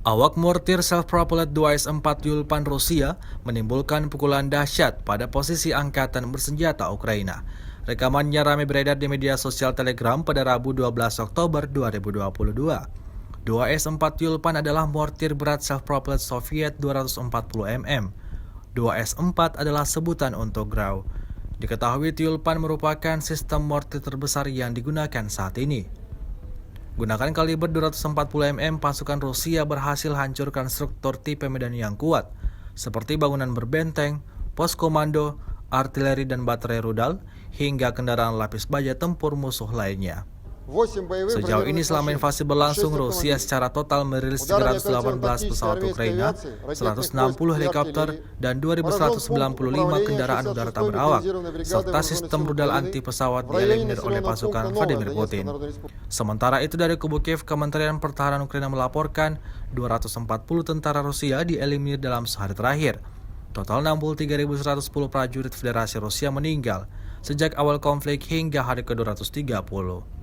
Awak mortir self-propelled 2S-4 Yulpan Rusia menimbulkan pukulan dahsyat pada posisi angkatan bersenjata Ukraina. Rekamannya ramai beredar di media sosial Telegram pada Rabu 12 Oktober 2022. 2S-4 Yulpan adalah mortir berat self-propelled Soviet 240 mm. 2S-4 adalah sebutan untuk Grau. Diketahui Yulpan merupakan sistem mortir terbesar yang digunakan saat ini. Gunakan kaliber 240 mm, pasukan Rusia berhasil hancurkan struktur tipe medan yang kuat, seperti bangunan berbenteng, pos komando, artileri dan baterai rudal, hingga kendaraan lapis baja tempur musuh lainnya. Sejauh ini selama invasi berlangsung, Rusia secara total merilis 318 pesawat Ukraina, 160 helikopter, dan 2.195 kendaraan udara tak berawak, serta sistem rudal anti pesawat dieliminir oleh pasukan Vladimir Putin. Sementara itu dari kubu Kiev, Kementerian Pertahanan Ukraina melaporkan 240 tentara Rusia dieliminir dalam sehari terakhir. Total 63.110 prajurit Federasi Rusia meninggal sejak awal konflik hingga hari ke-230.